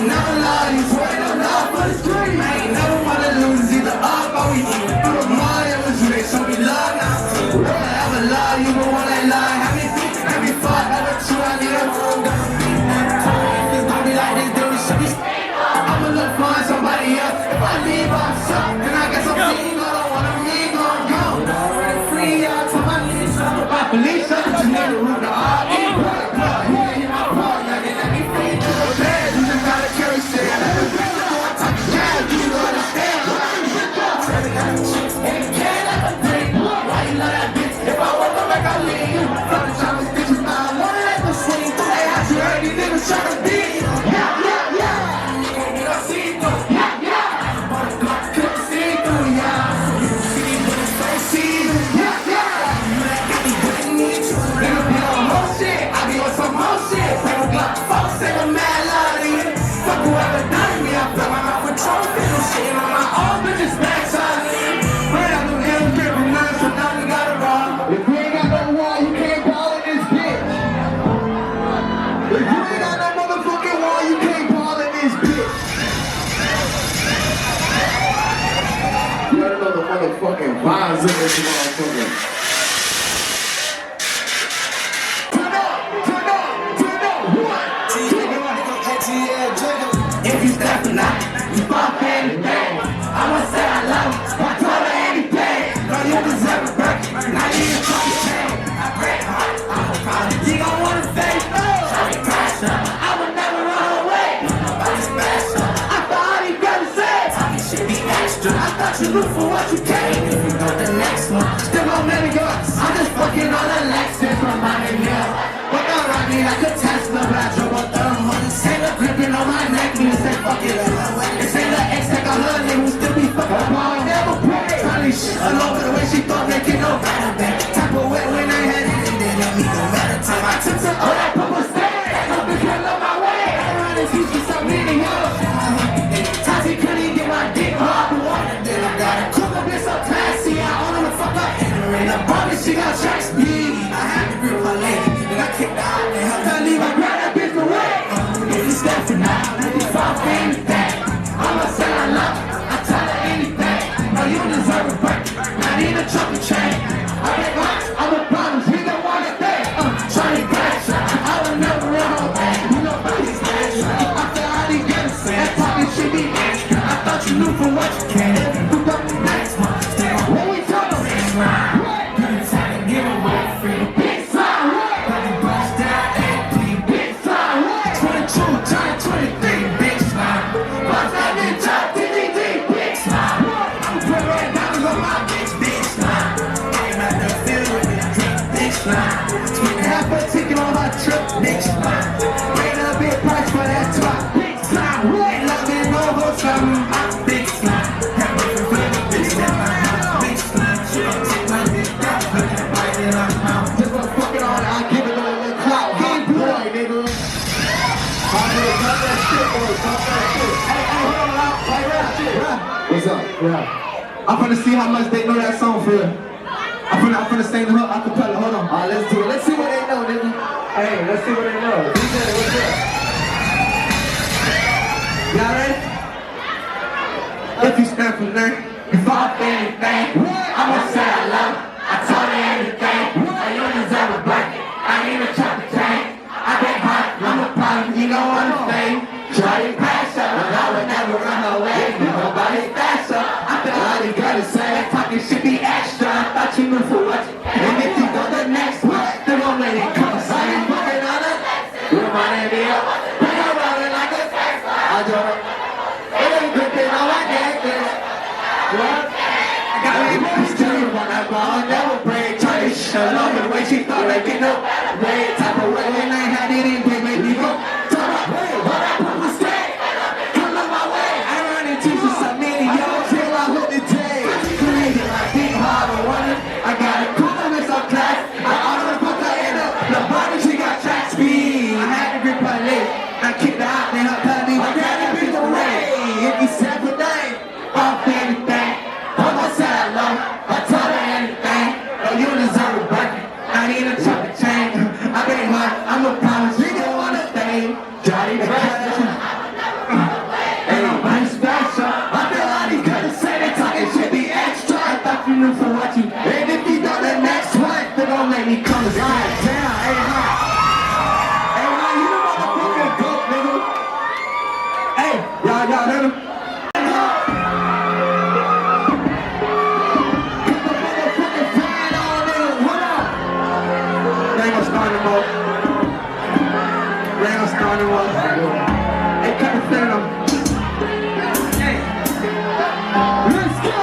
Never love you, swear no love for the street. I ain't never wanna lose, either up or we eat. Through the mud, it was rich, so we love now. Will I ever love you, but when I lie, have me think, every fuck, ever true, I need a room, gotta be if it's gonna be like this, then we should be I'ma look for somebody else. If I leave, I'm stuck, then I guess I'm single, don't wanna leave, gon' go. Already free, I'll tell my knees, I'm about to leave, so just need a room to all eat. Fucking vibes in this motherfucker. Turn up, what? If you step or not, you fuck anything. I'ma say I love you, I told her anything. Girl, you deserve a birthday, now you need a chain. I break heart, I'm a problem. You gon' wanna face me, try to crash up. I would never run away, nobody's special. I thought all you gotta say, talking shit be extra. I thought you look for what you came. Still gon' let it go. I'm just fucking on a Lexus, reminding me of what the rock me like a Tesla, but I drove a thermal. Sailor gripping on my neck, me say fuck it up. This ain't the ex that got her nigga who still be fucking ball. Never pray. Trying shit all over the way she thought making no better back. Type of wet when I had it, and then let me go better time. I took some all that purple stay. Up the hell on my way. I run and teach me so many hoes. Tassie couldn't even get my dick hard. The water did I got it. Cook up, it's so classy. I own him the fuck up. In the body, she got track speed. I had to grip her leg, then I kicked her out and helped her leave. I grabbed that bitch away. If you step for now, if you fall for anything, I'ma say I love her, I tell her anything. No, you deserve a break, I need a chocolate chain. I get rocks, I'm a promise, we don't want to stay. Trying to catch her, I will never run away. You know nobody's special. I feel all these girls say that talking should be extra. I thought you knew from what you came. Who got the next one? Stay on what we talk about. What's up? Yeah. I'm finna see how much they know that song for. I'm finna sing the hook acapella. Hold on. Let's do it. Let's see what they know, nigga. Hey, let's see what they know. DJ, what's up? Y'all ready? If you stand for nothing, you fall for anything. I'ma say I love her. I told her anything. You deserve a blanket. I need a chocolate chain. I get hot. I'm a problem. You don't wanna fade. Try to crash up, but I would never run away. Nobody's faster. I feel all you gotta say. Talking shit be extra. I thought you knew for what you came. And if you go the next one, then won't let it come. So I ain't fucking on it. Reminding me of bring her rolling like a Tesla. I drove it. It ain't gripping on my neck. What? I got me still on that ball. Never break. Try to shut up the way she thought like it no way. Type of way when I had it in, they made me go. Turn up, hey, what I put was stay. Come on my way. Jesus, I need yo till I hook the day. Crazy like big hard or running. I got a cool in some class. I ought to put her in the body, she got track speed. I had to grip her leg. I kicked her out, then her penalty. I got to beat the way. If you said the name, off anything. Hold my side low. I told her anything. Oh, you deserve a burger. I need a chocolate chain. I been her, I'm a promise. You don't want a thing. Johnny the Cash. Ain't nobody special. I feel like he couldn't say they talking shit be extra. I thought you knew for what you. And if you don't, the next one, they gon' make me come as I down. Hey, man. Hey, man, you the motherfucking goat, nigga. Hey, y'all heard him? Hey, cut the fan on. Hey. Let's go!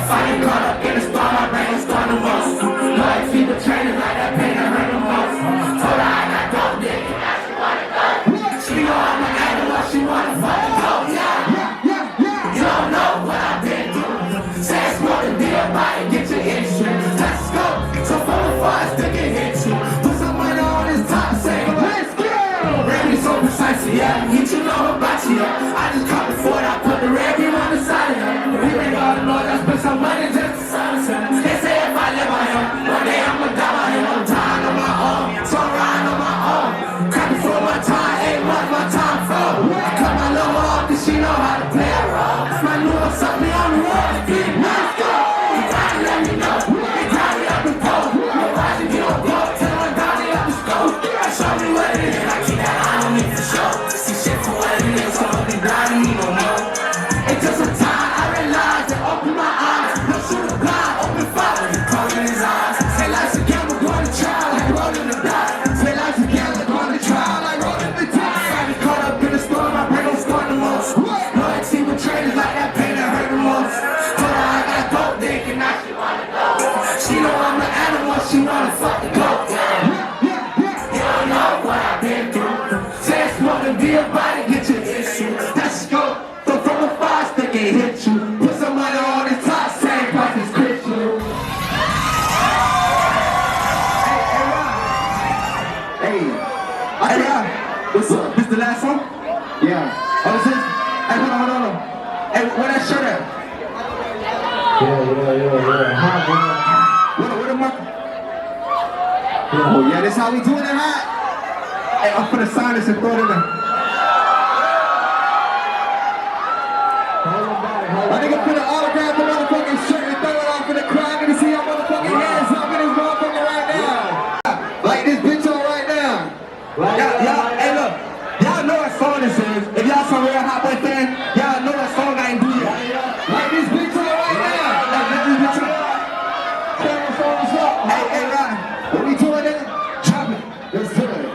Fighting caught up in the storm, my brain was starting to most. Like people training like that pain that hurt the most. Told her I got dope dick, and now she wanna go. She know I'm an animal, she wanna fucking go. Yeah. You don't know what I've been through. Say it's more than be a body, get your insurance. Let's go. So for the fires, they can hit you. Put some money on this top, say let's go. So precisely, yeah, you two know about you, yeah. I just caught the Ford, I put the red beam on the side of him. We ain't got no, I spent some money just to sunset. They say if I live on him, one day I'ma die on him. I'm dying on my own, so I'm riding on my own. Crack it for my time, ain't what my time for. I cut my little off, cause she know how to play a role. My new one suck me on the road, let's go. You gotta let me know, they tie me up and pole. Nobody get on blow, tell them down me up the scope. Show me what it is, I keep that eye on me for sure. See shit for what it is, so don't be blinding me no more. It took some time, I realized and opened my eyes. No shooter blind, open fire, he closing his eyes. Say life's a gamble, going to trial, like rolling the dice. Say life's a gamble, going to trial, like rolling the dice. Finally caught up in the storm, my brain don't score the most. Loyalty with traders like that pain that hurt the most. Told her I got dope dick and now she wanna go. She know I'm an animal, she wanna fuck the goat. Be a body, get your issue. Let's go. So from a fire stick and hit you. Put some money on the top, same price as Christian. Hey, Ron. What's up? This the last song? Yeah. Oh, this is? Hey, hold on. Hey, where that shirt at? Yeah. Where the mark? Oh, yeah, this how we doing it, huh? Hey, I'm finna sign this and throw it in there. I nigga put an autograph the motherfucking shirt and throw it off in the crowd. Nigga see y'all motherfucking hands up in this motherfucker right now. Like this bitch on right now. Y'all, hey look, y'all know what song this is. If y'all some real Hotboii fan, y'all know what song I ain't do yet. Like this bitch on right now. Like this bitch on. Hey, Ryan, what we doing nigga? Drop it. Let's do it.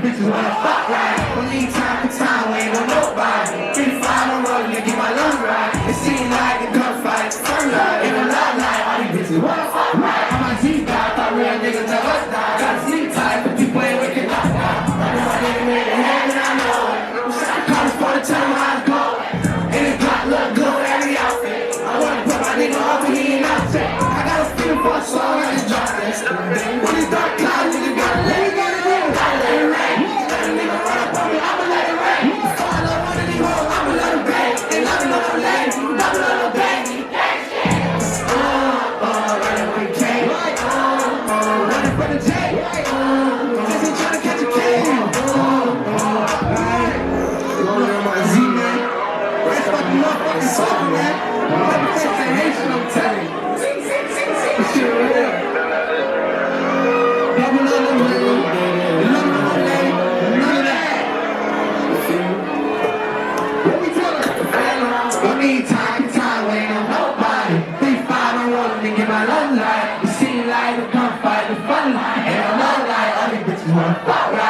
Bitches wanna fuck right. Don't need time for time, we ain't want nobody. 3-5 on road, you get my lungs right. It seems like a gunfight, fun life. In a love life, all these bitches wanna fuck right. I'm a G guy, thought real niggas never die. Gotta sleep tight, but people ain't waking up now. I know my nigga made it hand and I know it. I'm calling for the time when I go. And it got look good, every outfit. I wanna put my nigga off and he ain't out yet. I got a feeling for a song and it's drop this. When it's dark clouds, nigga gotta let it go. Gotta let it rain. Let a nigga run up on me, I'ma let it rain. So I love one of these hoes, I'ma let them bang. They love me, love them lame, love me, love them bang. Running my love life. You seem like a gunfight, the fun line. And I know like all these bitches wanna fuck.